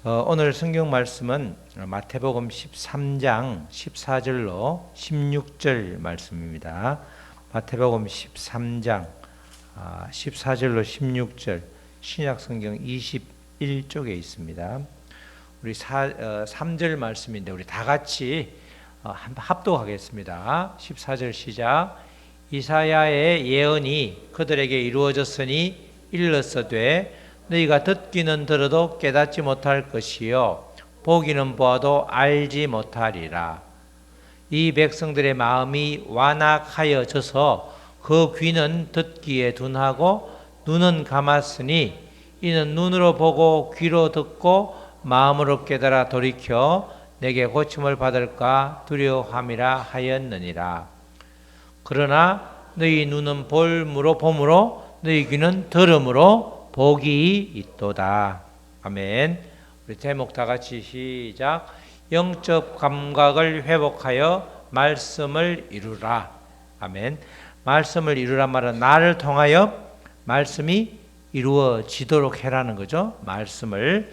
오늘 성경 말씀은 마태복음 13장 14절로 16절 말씀입니다. 마태복음 13장 14절로 16절 신약 성경 21쪽에 있습니다. 우리 3절 말씀인데 우리 다 같이 합독하겠습니다. 14절 시작. 이사야의 예언이 그들에게 이루어졌으니 일렀으되 너희가 듣기는 들어도 깨닫지 못할 것이요 보기는 보아도 알지 못하리라. 이 백성들의 마음이 완악하여져서 그 귀는 듣기에 둔하고 눈은 감았으니 이는 눈으로 보고 귀로 듣고 마음으로 깨달아 돌이켜 내게 고침을 받을까 두려워함이라 하였느니라. 그러나 너희 눈은 봄으로 너희 귀는 들음으로 복이 있도다. 아멘. 우리 제목 다 같이 시작. 영적 감각을 회복하여 말씀을 이루라. 아멘. 말씀을 이루란 말은 나를 통하여 말씀이 이루어지도록 해라는 거죠. 말씀을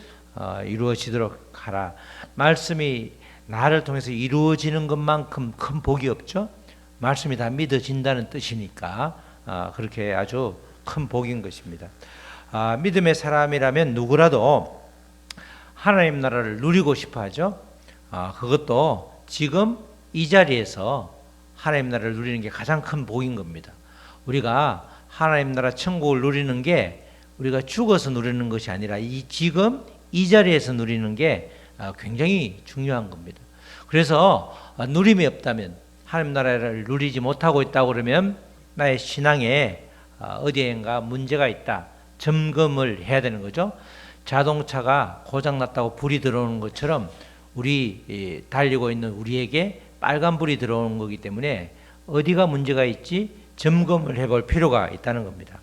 이루어지도록 하라. 말씀이 나를 통해서 이루어지는 것만큼 큰 복이 없죠. 말씀이 다 믿어진다는 뜻이니까 그렇게 아주 큰 복인 것입니다. 믿음의 사람이라면 누구라도 하나님 나라를 누리고 싶어 하죠. 그것도 지금 이 자리에서 하나님 나라를 누리는 게 가장 큰 복인 겁니다. 우리가 하나님 나라 천국을 누리는 게 우리가 죽어서 누리는 것이 아니라 지금 이 자리에서 누리는 게 굉장히 중요한 겁니다. 그래서 누림이 없다면 하나님 나라를 누리지 못하고 있다고 그러면 나의 신앙에 어디엔가 문제가 있다. 점검을 해야 되는 거죠. 자동차가 고장났다고 불이 들어오는 것처럼 우리 달리고 있는 우리에게 빨간불이 들어오는 거기 때문에 어디가 문제가 있지 점검을 해볼 필요가 있다는 겁니다.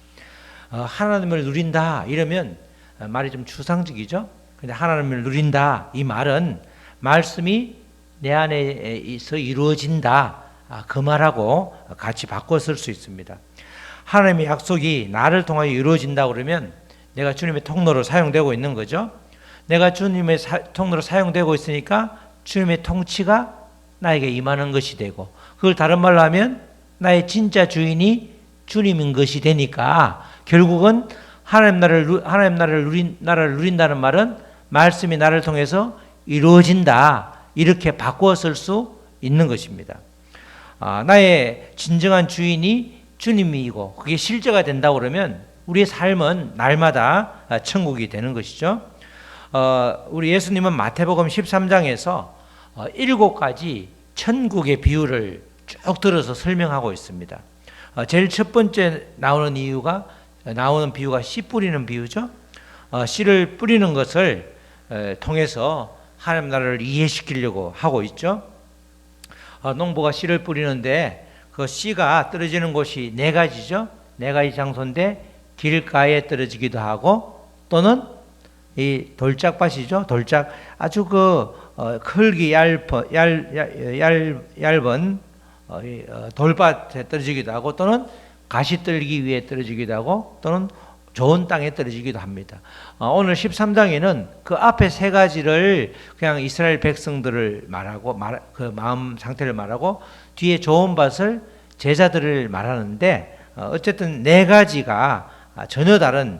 하나님을 누린다 이러면 말이 좀 추상적이죠. 근데 하나님을 누린다 이 말은 말씀이 내 안에 있어 이루어진다 그 말하고 같이 바꿔 쓸 수 있습니다. 하나님의 약속이 나를 통하여 이루어진다 그러면 내가 주님의 통로로 사용되고 있는 거죠. 내가 주님의 통로로 사용되고 있으니까 주님의 통치가 나에게 임하는 것이 되고, 그걸 다른 말로 하면 나의 진짜 주인이 주님인 것이 되니까 결국은 하나님 나라를 누린다는 말은 말씀이 나를 통해서 이루어진다 이렇게 바꾸어 쓸 수 있는 것입니다. 나의 진정한 주인이 주님이고 그게 실제가 된다고 그러면 우리의 삶은 날마다 천국이 되는 것이죠. 우리 예수님은 마태복음 13장에서 7가지 천국의 비유를 쭉 들어서 설명하고 있습니다. 제일 첫 번째 나오는 비유가 씨 뿌리는 비유죠. 씨를 뿌리는 것을 통해서 하나님 나라를 이해시키려고 하고 있죠. 농부가 씨를 뿌리는데 그 씨가 떨어지는 곳이 4가지죠. 4가지 장소인데 길가에 떨어지기도 하고 또는 이 돌짝밭이죠. 돌짝 아주 흙이 얇은 돌밭에 떨어지기도 하고 또는 가시떨기 위에 떨어지기도 하고 또는 좋은 땅에 떨어지기도 합니다. 오늘 13장에는 그 앞에 3가지를 그냥 이스라엘 백성들을 말하고 그 마음 상태를 말하고 뒤에 좋은 밭을 제자들을 말하는데 어쨌든 4가지가 전혀 다른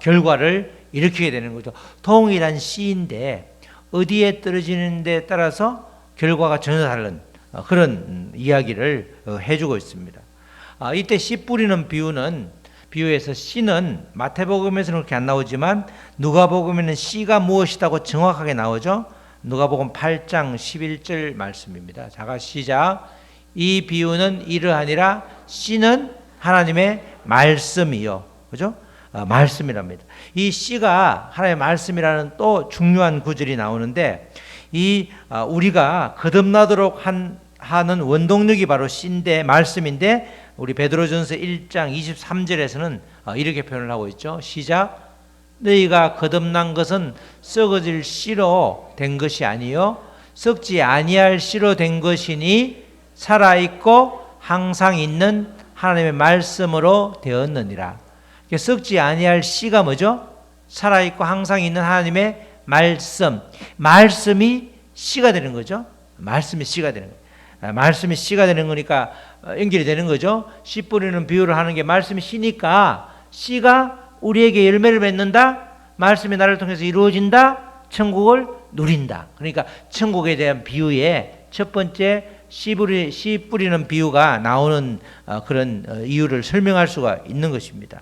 결과를 일으키게 되는 거죠. 동일한 씨인데 어디에 떨어지는 데 따라서 결과가 전혀 다른 그런 이야기를 해주고 있습니다. 이때 씨 뿌리는 비유에서 씨는 마태복음에서는 그렇게 안 나오지만 누가복음에는 씨가 무엇이라고 정확하게 나오죠. 누가복음 8장 11절 말씀입니다. 자, 시작. 이 비유는 이러하니라. 씨는 하나님의 말씀이요. 그죠? 말씀이랍니다. 이 씨가 하나님의 말씀이라는 또 중요한 구절이 나오는데 우리가 거듭나도록 하는 원동력이 바로 씨인데 말씀인데 우리 베드로전서 1장 23절에서는 이렇게 표현을 하고 있죠. 시작. 너희가 거듭난 것은 썩어질 씨로 된 것이 아니요 썩지 아니할 씨로 된 것이니 살아있고 항상 있는 하나님의 말씀으로 되었느니라. 썩지 아니할 씨가 뭐죠? 살아있고 항상 있는 하나님의 말씀이 씨가 되는 거죠. 말씀이 씨가 되는 거예요. 말씀이 씨가 되는 거니까 연결이 되는 거죠. 씨 뿌리는 비유를 하는 게 말씀이 씨니까 씨가 우리에게 열매를 맺는다. 말씀이 나를 통해서 이루어진다. 천국을 누린다. 그러니까 천국에 대한 비유의 첫 번째 씨 뿌리는 비유가 나오는 그런 이유를 설명할 수가 있는 것입니다.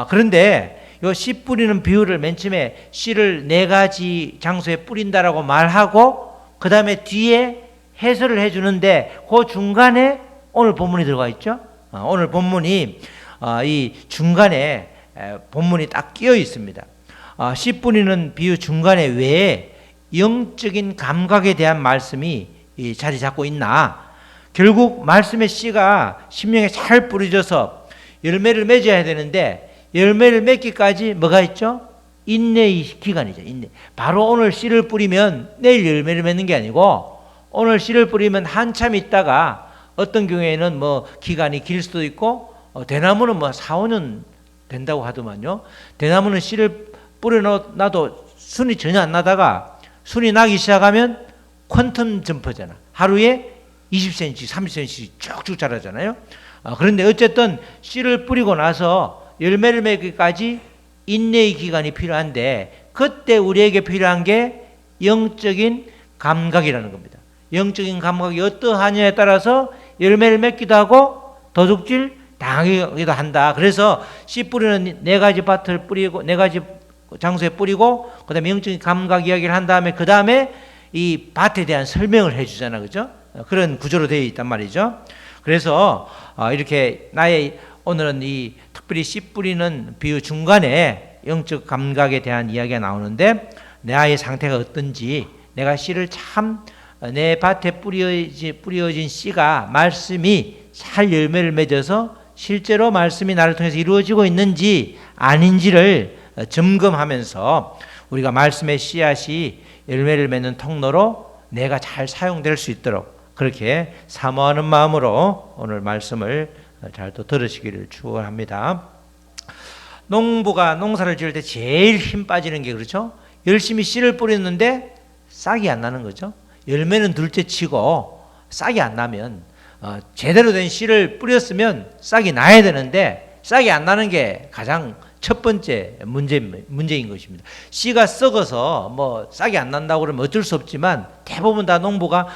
그런데 이 씨 뿌리는 비유를 맨 처음에 씨를 4가지 장소에 뿌린다라고 말하고 그 다음에 뒤에 해설을 해주는데 그 중간에 오늘 본문이 들어가 있죠. 오늘 본문이 이 중간에 본문이 딱 끼어 있습니다. 씨 뿌리는 비유 중간에 왜 영적인 감각에 대한 말씀이 자리 잡고 있나? 결국 말씀의 씨가 심령에 잘 뿌려져서 열매를 맺어야 되는데 열매를 맺기까지 뭐가 있죠? 인내의 기간이죠. 인내. 바로 오늘 씨를 뿌리면 내일 열매를 맺는 게 아니고 오늘 씨를 뿌리면 한참 있다가 어떤 경우에는 뭐 기간이 길 수도 있고 대나무는 뭐 4, 5년 된다고 하더만요. 대나무는 씨를 뿌려놔도 순이 전혀 안 나다가 순이 나기 시작하면 퀀텀 점퍼잖아. 하루에 20cm, 30cm 쭉쭉 자라잖아요. 그런데 어쨌든 씨를 뿌리고 나서 열매를 맺기까지 인내의 기간이 필요한데 그때 우리에게 필요한 게 영적인 감각이라는 겁니다. 영적인 감각이 어떠하냐에 따라서 열매를 맺기도 하고 도둑질 당하기도 한다. 그래서 씨 뿌리는 4가지 밭을 뿌리고 4가지 장소에 뿌리고 그다음에 영적인 감각 이야기를 한 다음에 그 다음에 이 밭에 대한 설명을 해주잖아, 그죠? 그런 구조로 되어 있단 말이죠. 그래서 이렇게 오늘은 이 특별히 씨 뿌리는 비유 중간에 영적 감각에 대한 이야기가 나오는데 내 아이의 상태가 어떤지 내가 씨를 참 내 밭에 뿌려진 씨가 말씀이 잘 열매를 맺어서 실제로 말씀이 나를 통해서 이루어지고 있는지 아닌지를 점검하면서 우리가 말씀의 씨앗이 열매를 맺는 통로로 내가 잘 사용될 수 있도록 그렇게 사모하는 마음으로 오늘 말씀을 잘 또 들으시기를 축원합니다. 농부가 농사를 지을 때 제일 힘 빠지는 게 그렇죠. 열심히 씨를 뿌렸는데 싹이 안 나는 거죠. 열매는 둘째치고 싹이 안 나면 제대로 된 씨를 뿌렸으면 싹이 나야 되는데 싹이 안 나는 게 가장 첫 번째 문제인 것입니다. 씨가 썩어서 뭐 싹이 안 난다고 그러면 어쩔 수 없지만 대부분 다 농부가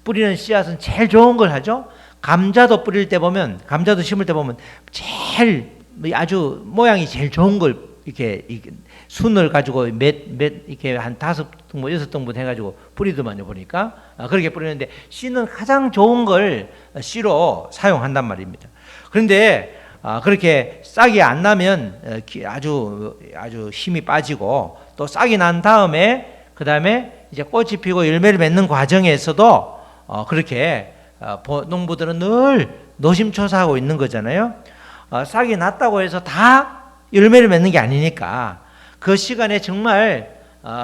뿌리는 씨앗은 제일 좋은 걸 하죠. 감자도 뿌릴 때 보면 감자도 심을 때 보면 제일 아주 모양이 제일 좋은 걸 이렇게 순을 가지고 이렇게 한 5등분 6등분 해가지고 뿌리더만요. 보니까 그렇게 뿌리는데 씨는 가장 좋은 걸 씨로 사용한단 말입니다. 그런데 그렇게 싹이 안 나면 아주 힘이 빠지고 또 싹이 난 다음에 그 다음에 이제 꽃이 피고 열매를 맺는 과정에서도 그렇게 농부들은 늘 노심초사하고 있는 거잖아요. 싹이 났다고 해서 다 열매를 맺는 게 아니니까 그 시간에 정말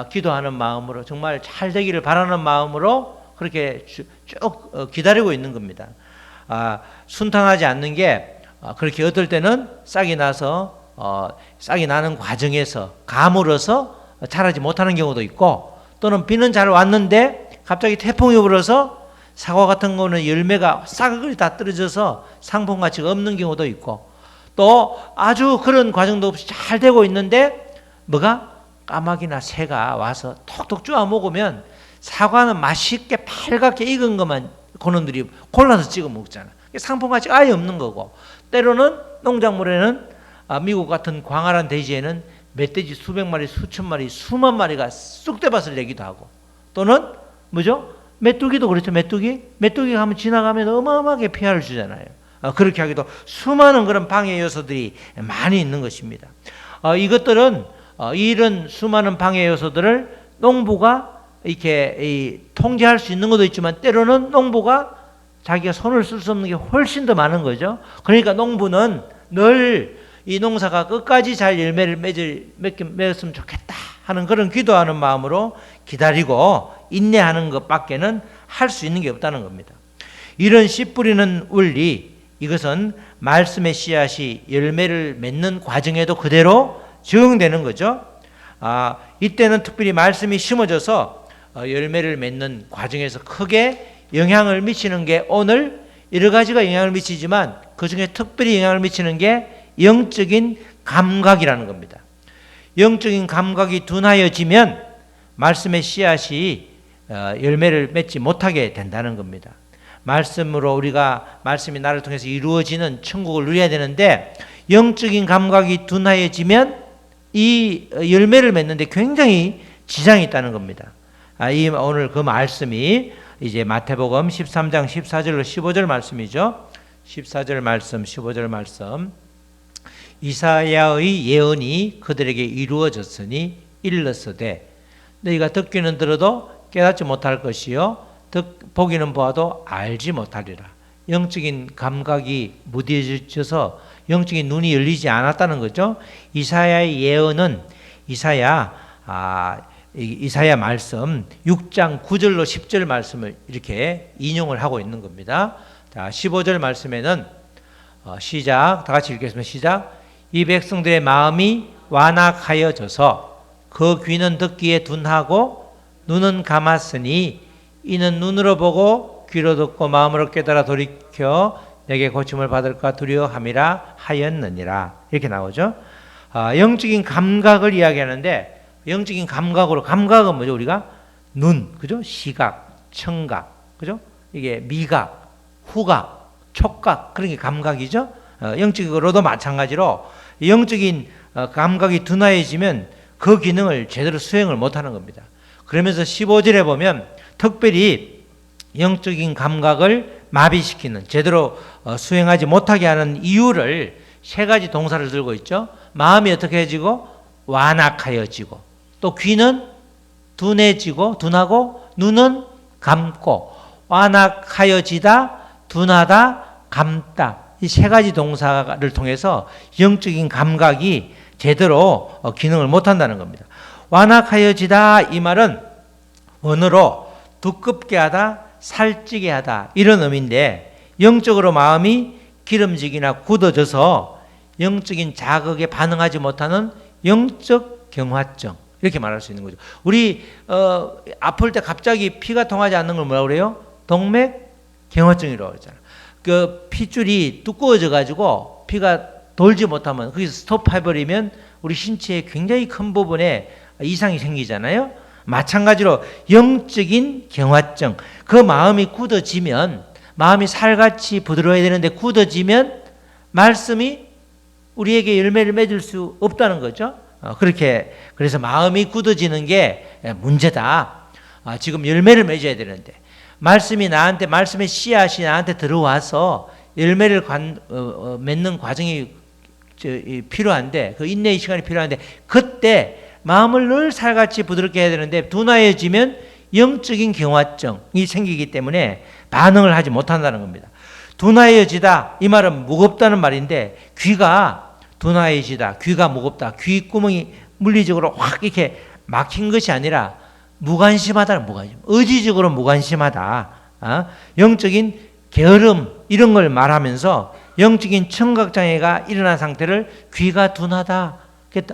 기도하는 마음으로 정말 잘 되기를 바라는 마음으로 그렇게 쭉 기다리고 있는 겁니다. 순탄하지 않는 게 그렇게 어떨 때는 싹이 나서 싹이 나는 과정에서 가물어서 자라지 못하는 경우도 있고 또는 비는 잘 왔는데 갑자기 태풍이 불어서 사과 같은 거는 열매가 싹을 다 떨어져서 상품 가치가 없는 경우도 있고 또 아주 그런 과정도 없이 잘 되고 있는데 뭐가 까마귀나 새가 와서 톡톡 쪼아 먹으면 사과는 맛있게 빨갛게 익은 것만 그놈들이 골라서 찍어 먹잖아. 상품 가치가 아예 없는 거고 때로는 농작물에는 미국 같은 광활한 대지에는 멧돼지 수백 마리, 수천 마리, 수만 마리가 쑥대밭을 내기도 하고 또는 뭐죠? 메뚜기도 그렇죠. 메뚜기가 하면 지나가면 어마어마하게 피해를 주잖아요. 그렇게 하기도 수많은 그런 방해 요소들이 많이 있는 것입니다. 이것들은 이런 수많은 방해 요소들을 농부가 이렇게 통제할 수 있는 것도 있지만 때로는 농부가 자기가 손을 쓸 수 없는 게 훨씬 더 많은 거죠. 그러니까 농부는 늘 이 농사가 끝까지 잘 열매를 맺었으면 좋겠다 하는 그런 기도하는 마음으로 기다리고 인내하는 것밖에는 할 수 있는 게 없다는 겁니다. 이런 씨 뿌리는 원리, 이것은 말씀의 씨앗이 열매를 맺는 과정에도 그대로 적용되는 거죠. 이때는 특별히 말씀이 심어져서 열매를 맺는 과정에서 크게 영향을 미치는 게 오늘 여러 가지가 영향을 미치지만 그중에 특별히 영향을 미치는 게 영적인 감각이라는 겁니다. 영적인 감각이 둔하여지면 말씀의 씨앗이 열매를 맺지 못하게 된다는 겁니다. 말씀으로 우리가 말씀이 나를 통해서 이루어지는 천국을 누려야 되는데 영적인 감각이 둔하여지면 이 열매를 맺는데 굉장히 지장이 있다는 겁니다. 이 오늘 그 말씀이 이제 마태복음 13장 14절로 15절 말씀이죠. 14절 말씀, 15절 말씀. 이사야의 예언이 그들에게 이루어졌으니 일렀으되 너희가 듣기는 들어도 깨닫지 못할 것이요 보기는 보아도 알지 못하리라. 영적인 감각이 무뎌져서 영적인 눈이 열리지 않았다는 거죠. 이사야의 예언은 이사야 말씀 6장 9절로 10절 말씀을 이렇게 인용을 하고 있는 겁니다. 자, 15절 말씀에는 시작, 다 같이 읽겠습니다. 시작. 이 백성들의 마음이 완악하여져서 그 귀는 듣기에 둔하고 눈은 감았으니 이는 눈으로 보고 귀로 듣고 마음으로 깨달아 돌이켜 내게 고침을 받을까 두려워함이라 하였느니라. 이렇게 나오죠. 영적인 감각을 이야기하는데 영적인 감각으로, 감각은 뭐죠? 우리가 눈, 그죠? 시각, 청각, 그죠? 이게 미각, 후각, 촉각, 그런 게 감각이죠. 영적으로도 마찬가지로 영적인 감각이 둔화해지면 그 기능을 제대로 수행을 못하는 겁니다. 그러면서 15절에 보면 특별히 영적인 감각을 마비시키는, 제대로 수행하지 못하게 하는 이유를 세 가지 동사를 들고 있죠. 마음이 어떻게 해지고 완악하여지고, 또 귀는 둔해지고, 둔하고, 눈은 감고, 완악하여지다, 둔하다, 감다. 이 세 가지 동사를 통해서 영적인 감각이 제대로 기능을 못한다는 겁니다. 완악하여지다 이 말은 원어로 두껍게 하다, 살찌게 하다 이런 의미인데 영적으로 마음이 기름지기나 굳어져서 영적인 자극에 반응하지 못하는 영적 경화증 이렇게 말할 수 있는 거죠. 우리 아플 때 갑자기 피가 통하지 않는 걸 뭐라고 그래요? 동맥 경화증이라고 하잖아요. 그 핏줄이 두꺼워져 가지고 피가 돌지 못하면 거기서 스톱해버리면 우리 신체의 굉장히 큰 부분에 이상이 생기잖아요. 마찬가지로 영적인 경화증, 그 마음이 굳어지면, 마음이 살같이 부드러워야 되는데 굳어지면 말씀이 우리에게 열매를 맺을 수 없다는 거죠. 그렇게, 그래서 마음이 굳어지는 게 문제다. 지금 열매를 맺어야 되는데 말씀이 나한테, 말씀의 씨앗이 나한테 들어와서 열매를 맺는 과정이 필요한데, 그 인내의 시간이 필요한데, 그때 마음을 늘 살같이 부드럽게 해야 되는데 둔화해지면 영적인 경화증이 생기기 때문에 반응을 하지 못한다는 겁니다. 둔화해지다 이 말은 무겁다는 말인데, 귀가 둔화해지다, 귀가 무겁다, 귀구멍이 물리적으로 확 이렇게 막힌 것이 아니라 무관심하다는, 무관심, 의지적으로 무관심하다. 영적인 게으름 이런 걸 말하면서 영적인 청각장애가 일어난 상태를 귀가 둔하다.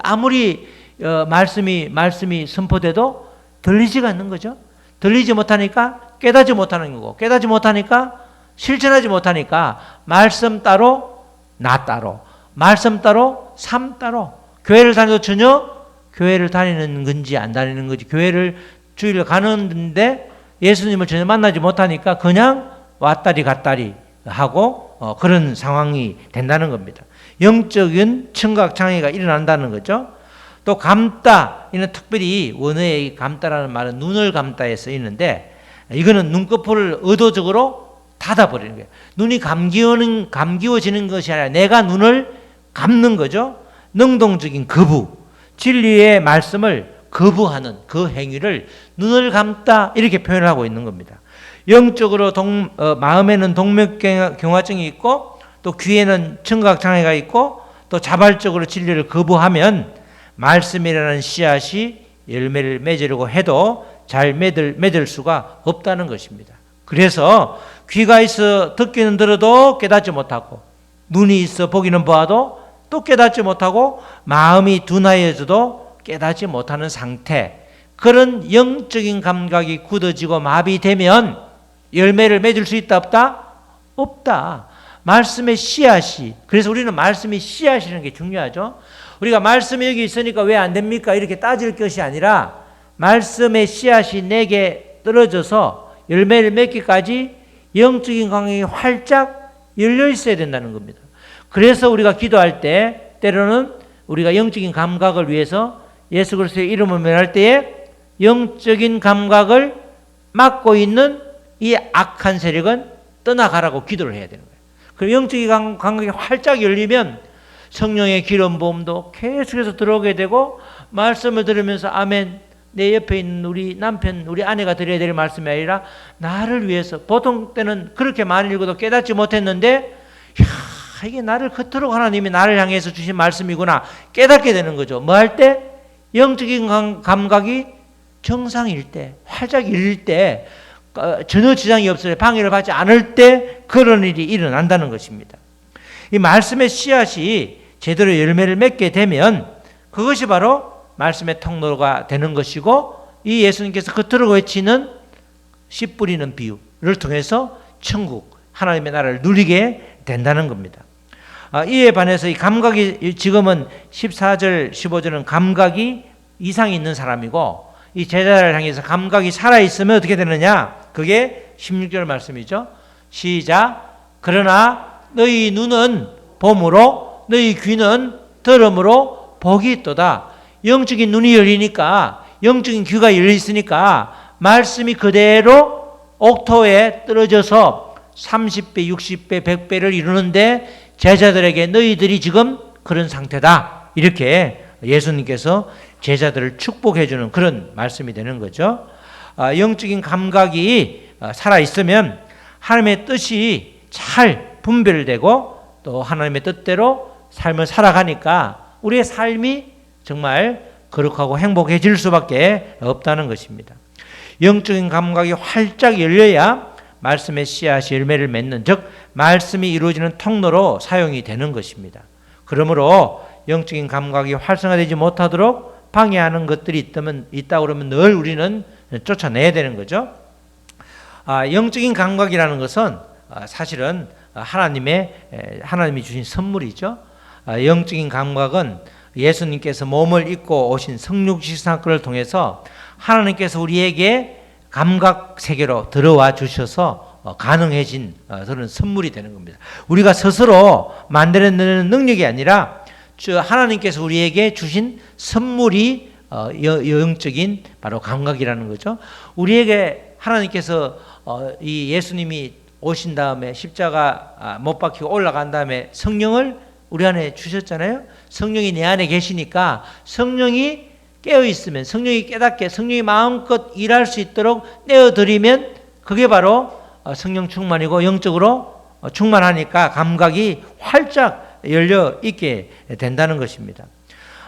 아무리 말씀이 선포돼도 들리지가 않는 거죠. 들리지 못하니까 깨닫지 못하는 거고, 깨닫지 못하니까 실천하지 못하니까 말씀 따로 나 따로, 말씀 따로 삶 따로, 교회를 다녀도 전혀 교회를 다니는 건지 안 다니는 건지, 교회를 주일을 가는데 예수님을 전혀 만나지 못하니까 그냥 왔다리 갔다리 하고 그런 상황이 된다는 겁니다. 영적인 청각장애가 일어난다는 거죠. 또 감다, 이는 특별히 원어의 감다라는 말은 눈을 감다에 쓰이는데, 이거는 눈꺼풀을 의도적으로 닫아버리는 거예요. 눈이 감기워지는 것이 아니라 내가 눈을 감는 거죠. 능동적인 거부, 진리의 말씀을 거부하는 그 행위를 눈을 감다 이렇게 표현을 하고 있는 겁니다. 영적으로 마음에는 동맥경화증이 있고, 또 귀에는 청각장애가 있고, 또 자발적으로 진리를 거부하면 말씀이라는 씨앗이 열매를 맺으려고 해도 잘 맺을 수가 없다는 것입니다. 그래서 귀가 있어 듣기는 들어도 깨닫지 못하고, 눈이 있어 보기는 보아도 또 깨닫지 못하고, 마음이 둔하여져도 깨닫지 못하는 상태, 그런 영적인 감각이 굳어지고 마비되면 열매를 맺을 수 있다 없다? 없다. 말씀의 씨앗이, 그래서 우리는 말씀이 씨앗이라는 게 중요하죠. 우리가 말씀이 여기 있으니까 왜 안 됩니까? 이렇게 따질 것이 아니라 말씀의 씨앗이 내게 떨어져서 열매를 맺기까지 영적인 감각이 활짝 열려 있어야 된다는 겁니다. 그래서 우리가 기도할 때 때로는 우리가 영적인 감각을 위해서 예수 그리스도의 이름을 명할 때에 영적인 감각을 막고 있는 이 악한 세력은 떠나가라고 기도를 해야 되는 거예요. 그럼 영적인 감각이 활짝 열리면 성령의 기름 부음도 계속해서 들어오게 되고 말씀을 들으면서 아멘, 내 옆에 있는 우리 남편, 우리 아내가 드려야 될 말씀이 아니라 나를 위해서, 보통 때는 그렇게 많이 읽어도 깨닫지 못했는데 이게 나를 그토록 하나님이 나를 향해서 주신 말씀이구나 깨닫게 되는 거죠. 뭐 할 때? 영적인 감각이 정상일 때, 활짝 열릴 때, 전혀 지장이 없어요. 방해를 받지 않을 때 그런 일이 일어난다는 것입니다. 이 말씀의 씨앗이 제대로 열매를 맺게 되면 그것이 바로 말씀의 통로가 되는 것이고, 이 예수님께서 겉으로 외치는 씨 뿌리는 비유를 통해서 천국, 하나님의 나라를 누리게 된다는 겁니다. 이에 반해서 이 감각이, 지금은 14절, 15절은 감각이 이상이 있는 사람이고, 이 제자를 향해서 감각이 살아있으면 어떻게 되느냐? 그게 16절 말씀이죠. 시작. 그러나 너희 눈은 봄으로 너희 귀는 들음으로 복이 있도다. 영적인 눈이 열리니까, 영적인 귀가 열려 있으니까 말씀이 그대로 옥토에 떨어져서 30배, 60배, 100배를 이루는데 제자들에게 너희들이 지금 그런 상태다. 이렇게 예수님께서 제자들을 축복해 주는 그런 말씀이 되는 거죠. 영적인 감각이 살아있으면 하나님의 뜻이 잘 분별되고 또 하나님의 뜻대로 삶을 살아가니까 우리의 삶이 정말 거룩하고 행복해질 수밖에 없다는 것입니다. 영적인 감각이 활짝 열려야 말씀의 씨앗이 열매를 맺는, 즉 말씀이 이루어지는 통로로 사용이 되는 것입니다. 그러므로 영적인 감각이 활성화되지 못하도록 방해하는 것들이 있다 그러면 늘 우리는 쫓아내야 되는 거죠. 영적인 감각이라는 것은 사실은 하나님이 주신 선물이죠. 영적인 감각은 예수님께서 몸을 입고 오신 성육신 사건을 통해서 하나님께서 우리에게 감각 세계로 들어와 주셔서 가능해진 그런 선물이 되는 겁니다. 우리가 스스로 만들어내는 능력이 아니라 하나님께서 우리에게 주신 선물이 영적인 바로 감각이라는 거죠. 우리에게 하나님께서 이 예수님이 오신 다음에 십자가 못 박히고 올라간 다음에 성령을 우리 안에 주셨잖아요. 성령이 내 안에 계시니까 성령이 깨어있으면, 성령이 깨닫게, 성령이 마음껏 일할 수 있도록 내어드리면 그게 바로 성령 충만이고 영적으로 충만하니까 감각이 활짝 열려 있게 된다는 것입니다.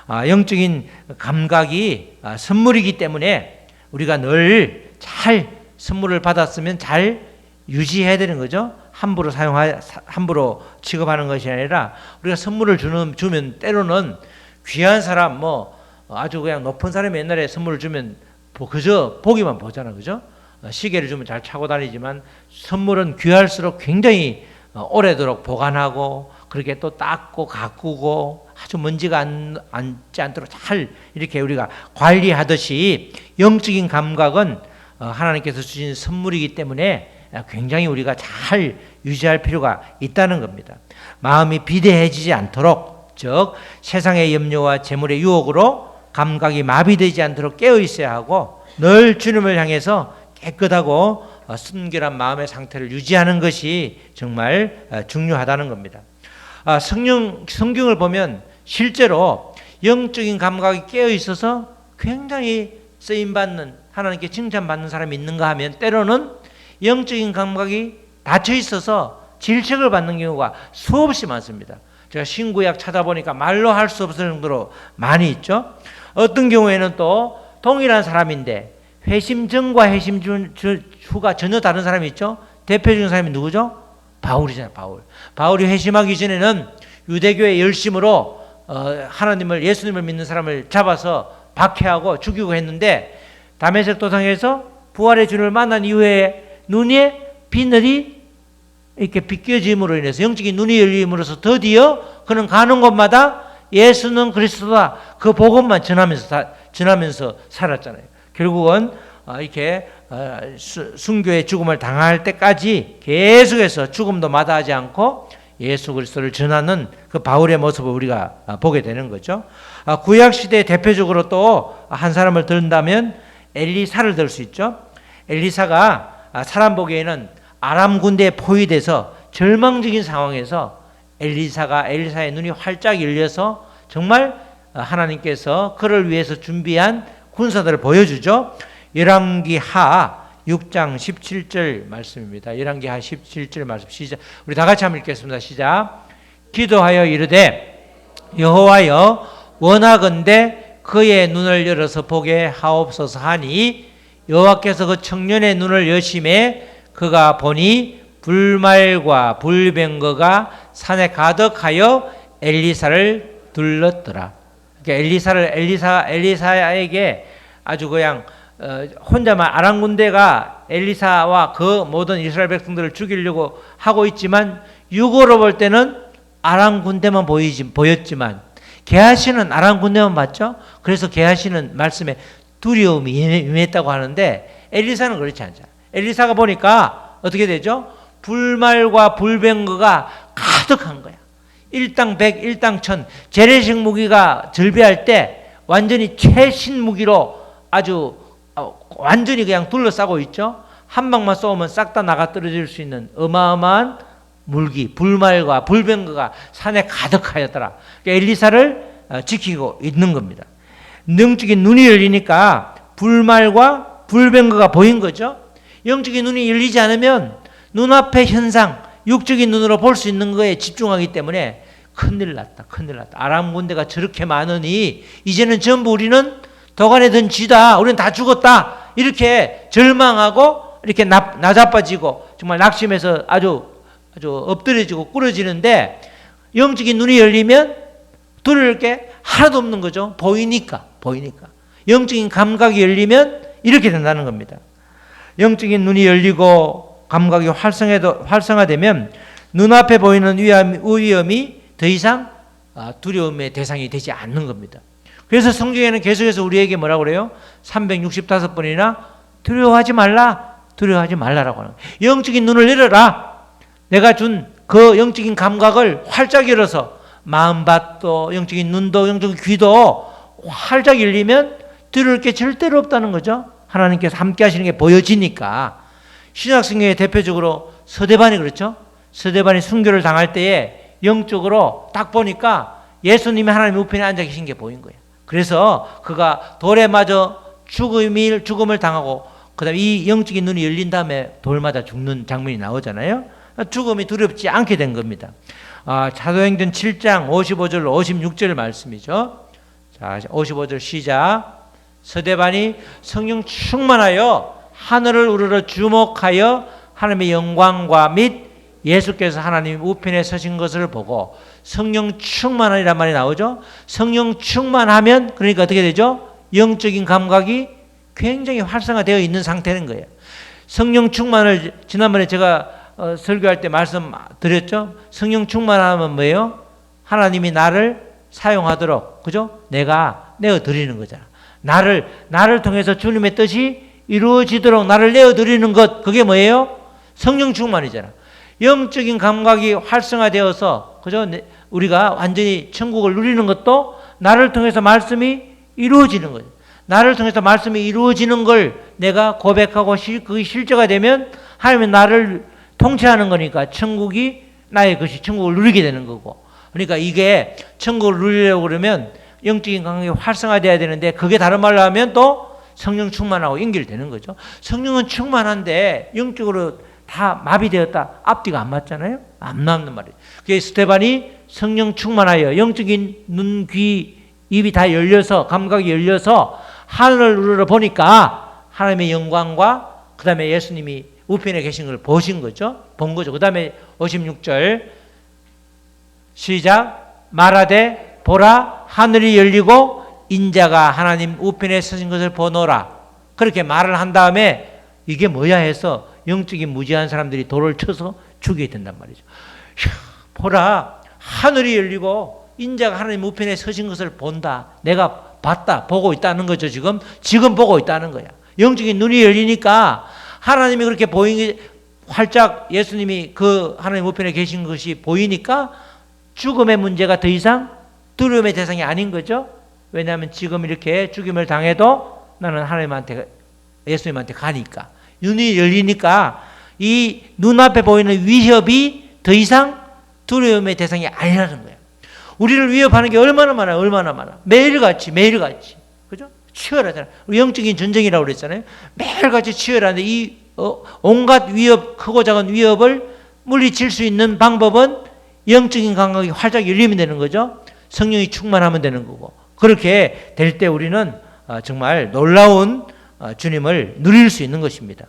영적인 감각이 선물이기 때문에 우리가 늘 잘 선물을 받았으면 잘 유지해야 되는 거죠. 함부로 취급하는 것이 아니라 우리가 선물을 주면 때로는 귀한 사람, 아주 그냥 높은 사람이 옛날에 선물을 주면 그저 보기만 보잖아, 그죠? 시계를 주면 잘 차고 다니지만 선물은 귀할수록 굉장히 오래도록 보관하고 그렇게 또 닦고 가꾸고 아주 먼지가 앉지 않도록 잘 이렇게 우리가 관리하듯이 영적인 감각은 하나님께서 주신 선물이기 때문에 굉장히 우리가 잘 유지할 필요가 있다는 겁니다. 마음이 비대해지지 않도록, 즉 세상의 염려와 재물의 유혹으로 감각이 마비되지 않도록 깨어 있어야 하고 늘 주님을 향해서 깨끗하고 순결한 마음의 상태를 유지하는 것이 정말 중요하다는 겁니다. 성경을 보면 실제로 영적인 감각이 깨어 있어서 굉장히 쓰임받는, 하나님께 칭찬받는 사람이 있는가 하면 때로는 영적인 감각이 닫혀 있어서 질책을 받는 경우가 수없이 많습니다. 제가 신구약 찾아보니까 말로 할 수 없을 정도로 많이 있죠. 어떤 경우에는 또 동일한 사람인데 회심 전과 회심 후가 전혀 다른 사람이 있죠. 대표적인 사람이 누구죠? 바울이잖아요. 바울이 회심하기 전에는 유대교의 열심으로 하나님을, 예수님을 믿는 사람을 잡아서 박해하고 죽이고 했는데 다메섹 도상에서 부활의 주님을 만난 이후에 눈에 비늘이 이렇게 비껴짐으로 인해서 영적인 눈이 열림으로써 드디어 그는 가는 곳마다 예수는 그리스도다 그 복음만 전하면서 살았잖아요. 결국은 이렇게 순교의 죽음을 당할 때까지 계속해서 죽음도 마다하지 않고 예수 그리스도를 전하는 그 바울의 모습을 우리가 보게 되는 거죠. 구약 시대에 대표적으로 또 한 사람을 든다면 엘리사를 들 수 있죠. 엘리사가 사람 보기에는 아람 군대에 포위돼서 절망적인 상황에서 엘리사의 눈이 활짝 열려서 정말 하나님께서 그를 위해서 준비한 군사들을 보여주죠. 열왕기하 6장 17절 말씀입니다. 열왕기하 17절 말씀 시작. 우리 다 같이 한번 읽겠습니다. 시작. 기도하여 이르되 여호와여 원하건대 그의 눈을 열어서 보게 하옵소서 하니 여호와께서 그 청년의 눈을 여심해 그가 보니 불말과 불병거가 산에 가득하여 엘리사를 둘렀더라. 그러니까 엘리사에게 아주 그냥 혼자만 아람 군대가 엘리사와 그 모든 이스라엘 백성들을 죽이려고 하고 있지만 육으로 볼 때는 아람 군대만 보였지만 게하시는 아람 군대만 봤죠. 그래서 게하시는 말씀에 두려움이 임했다고 하는데 엘리사는 그렇지 않잖아요. 엘리사가 보니까 어떻게 되죠? 불말과 불병거가 가득한 거야. 일당100, 일당1000 재래식 무기가 절비할 때 완전히 최신 무기로 아주 완전히 그냥 둘러싸고 있죠. 한 방만 쏘면 싹 다 나가 떨어질 수 있는 어마어마한 물기, 불말과 불병거가 산에 가득하였더라. 엘리사를 지키고 있는 겁니다. 영적인 눈이 열리니까 불말과 불병거가 보인 거죠. 영적인 눈이 열리지 않으면 눈앞의 현상, 육적인 눈으로 볼 수 있는 거에 집중하기 때문에 큰일 났다. 아람 군대가 저렇게 많으니 이제는 전부 우리는 도간에 든 쥐다. 우리는 다 죽었다. 이렇게 절망하고 이렇게 나자빠지고 정말 낙심해서 아주 엎드려지고 꾸러지는데 영적인 눈이 열리면 두려울 게 하나도 없는 거죠. 보이니까. 영적인 감각이 열리면 이렇게 된다는 겁니다. 영적인 눈이 열리고 감각이 활성화되면 눈앞에 보이는 위험이 더 이상 두려움의 대상이 되지 않는 겁니다. 그래서 성경에는 계속해서 우리에게 뭐라고 그래요? 365번이나 두려워하지 말라라고 하는 거예요. 영적인 눈을 열어라. 내가 준 그 영적인 감각을 활짝 열어서 마음밭도 영적인 눈도 영적인 귀도 활짝 열리면 두려울 게 절대로 없다는 거죠. 하나님께서 함께 하시는 게 보여지니까. 신약성경에 대표적으로 서대반이 그렇죠. 서대반이 순교를 당할 때에 영적으로 딱 보니까 예수님이 하나님 우편에 앉아 계신 게 보인 거예요. 그래서 그가 돌에 맞아 죽음을 당하고 그다음에 이 영적인 눈이 열린 다음에 돌 맞아 죽는 장면이 나오잖아요. 죽음이 두렵지 않게 된 겁니다. 사도행전 7장 55절 56절 말씀이죠. 자, 55절 시작. 서대반이 성령 충만하여 하늘을 우러러 주목하여 하나님의 영광과 및 예수께서 하나님 우편에 서신 것을 보고 성령 충만하리란 말이 나오죠. 성령 충만하면 그러니까 어떻게 되죠? 영적인 감각이 굉장히 활성화되어 있는 상태는 거예요. 성령 충만을 지난번에 제가 설교할 때 말씀드렸죠. 성령 충만하면 뭐예요? 하나님이 나를 사용하도록, 그죠? 내가 내어드리는 거잖아. 나를 통해서 주님의 뜻이 이루어지도록 나를 내어드리는 것, 그게 뭐예요? 성령 충만이잖아. 영적인 감각이 활성화되어서, 그죠? 우리가 완전히 천국을 누리는 것도 나를 통해서 말씀이 이루어지는 거예요. 나를 통해서 말씀이 이루어지는 걸 내가 고백하고 그게 실제가 되면 하나님은 나를 통치하는 거니까 천국이 나의 것이 천국을 누리게 되는 거고. 그러니까 이게 천국을 누리려고 그러면 영적인 감각이 활성화돼야 되는데 그게 다른 말로 하면 또 성령 충만하고 연결되는 거죠. 성령은 충만한데 영적으로 다 마비되었다. 앞뒤가 안 맞잖아요. 안 맞는 말이에요. 그래서 스테반이 성령 충만하여 영적인 눈, 귀, 입이 다 열려서 감각이 열려서 하늘을 우러러 보니까 하나님의 영광과 그 다음에 예수님이 우편에 계신 걸 보신 거죠. 본 거죠. 그 다음에 56절 시작. 말하되 보라 하늘이 열리고 인자가 하나님 우편에 서신 것을 보노라. 그렇게 말을 한 다음에 이게 뭐야 해서 영적인 무지한 사람들이 돌을 쳐서 죽이게 된단 말이죠. 보라, 하늘이 열리고 인자가 하나님 우편에 서신 것을 본다. 내가 봤다. 보고 있다는 거죠. 지금 보고 있다는 거야. 영적인 눈이 열리니까 하나님이 그렇게 보이니, 활짝 예수님이 그 하나님 우편에 계신 것이 보이니까 죽음의 문제가 더 이상 두려움의 대상이 아닌 거죠. 왜냐하면 지금 이렇게 죽임을 당해도 나는 하나님한테, 예수님한테 가니까. 눈이 열리니까 이 눈앞에 보이는 위협이 더 이상 두려움의 대상이 아니라는 거예요. 우리를 위협하는 게 얼마나 많아. 매일같이. 그죠? 치열하잖아요. 우리 영적인 전쟁이라고 그랬잖아요. 매일같이 치열한데 이 온갖 위협, 크고 작은 위협을 물리칠 수 있는 방법은 영적인 감각이 활짝 열리면 되는 거죠. 성령이 충만하면 되는 거고. 그렇게 될 때 우리는 정말 놀라운 주님을 누릴 수 있는 것입니다.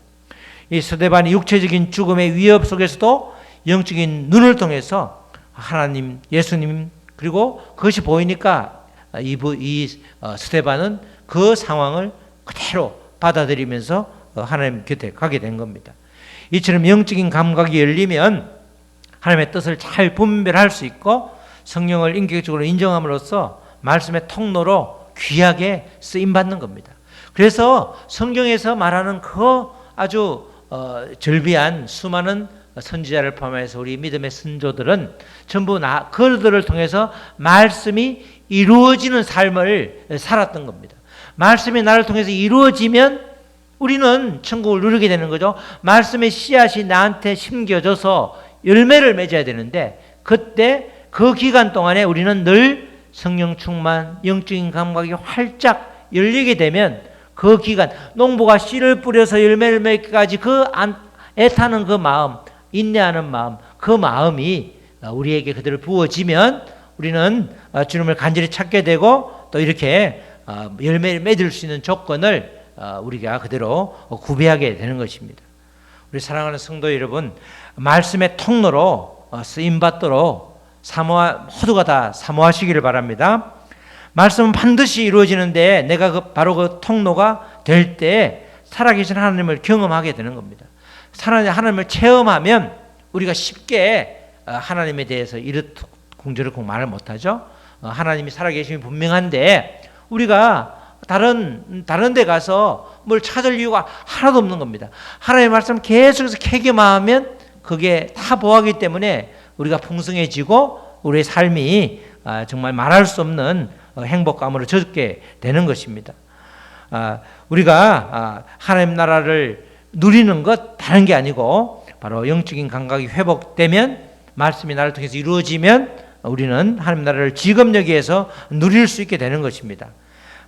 이 스데반이 육체적인 죽음의 위협 속에서도 영적인 눈을 통해서 하나님, 예수님, 그리고 그것이 보이니까 이 스데반은 그 상황을 그대로 받아들이면서 하나님 곁에 가게 된 겁니다. 이처럼 영적인 감각이 열리면 하나님의 뜻을 잘 분별할 수 있고 성령을 인격적으로 인정함으로써 말씀의 통로로 귀하게 쓰임받는 겁니다. 그래서 성경에서 말하는 그 아주 절비한 수많은 선지자를 포함해서 우리 믿음의 선조들은 전부 그들을 통해서 말씀이 이루어지는 삶을 살았던 겁니다. 말씀이 나를 통해서 이루어지면 우리는 천국을 누리게 되는 거죠. 말씀의 씨앗이 나한테 심겨져서 열매를 맺어야 되는데 그때 그 기간 동안에 우리는 늘 성령 충만, 영적인 감각이 활짝 열리게 되면 그 기간, 농부가 씨를 뿌려서 열매를 맺기까지 애타는 그 마음, 인내하는 마음, 그 마음이 우리에게 그대로 부어지면 우리는 주님을 간절히 찾게 되고 또 이렇게 열매를 맺을 수 있는 조건을 우리가 그대로 구비하게 되는 것입니다. 우리 사랑하는 성도 여러분, 말씀의 통로로 쓰임받도록 모두가 다 사모하시기를 바랍니다. 말씀은 반드시 이루어지는데 내가 바로 그 통로가 될 때 살아계신 하나님을 경험하게 되는 겁니다. 하나님을 체험하면 우리가 쉽게 하나님에 대해서 이렇쿵저렇쿵 말을 못하죠. 하나님이 살아계심이 분명한데 우리가 다른 데 가서 뭘 찾을 이유가 하나도 없는 겁니다. 하나님의 말씀 계속해서 캐기만 그게 다 보하기 때문에 우리가 풍성해지고 우리의 삶이 정말 말할 수 없는 행복감으로 젖게 되는 것입니다. 우리가 하나님 나라를 누리는 것 다른 게 아니고 바로 영적인 감각이 회복되면 말씀이 나를 통해서 이루어지면 우리는 하나님 나라를 지금 여기에서 누릴 수 있게 되는 것입니다.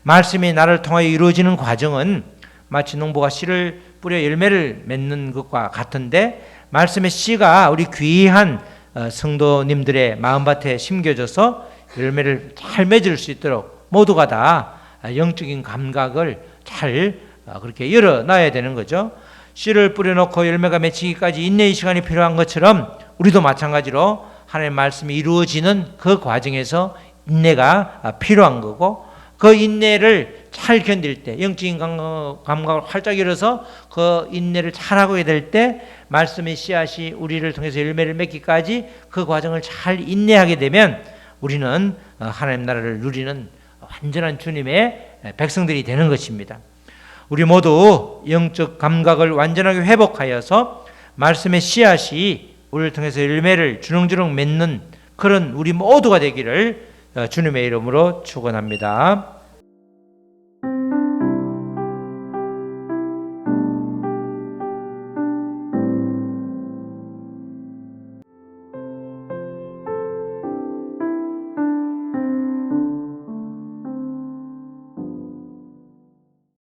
말씀이 나를 통하여 이루어지는 과정은 마치 농부가 씨를 뿌려 열매를 맺는 것과 같은데 말씀의 씨가 우리 귀한 성도님들의 마음밭에 심겨져서 열매를 잘 맺을 수 있도록 모두가 다 영적인 감각을 잘 그렇게 열어놔야 되는 거죠. 씨를 뿌려놓고 열매가 맺히기까지 인내의 시간이 필요한 것처럼 우리도 마찬가지로 하나님의 말씀이 이루어지는 그 과정에서 인내가 필요한 거고 그 인내를 잘 견딜 때 영적인 감각을 활짝 열어서 그 인내를 잘하고 될 때 말씀의 씨앗이 우리를 통해서 열매를 맺기까지 그 과정을 잘 인내하게 되면 우리는 하나님 나라를 누리는 완전한 주님의 백성들이 되는 것입니다. 우리 모두 영적 감각을 완전하게 회복하여서 말씀의 씨앗이 우리를 통해서 열매를 주렁주렁 맺는 그런 우리 모두가 되기를 주님의 이름으로 축원합니다.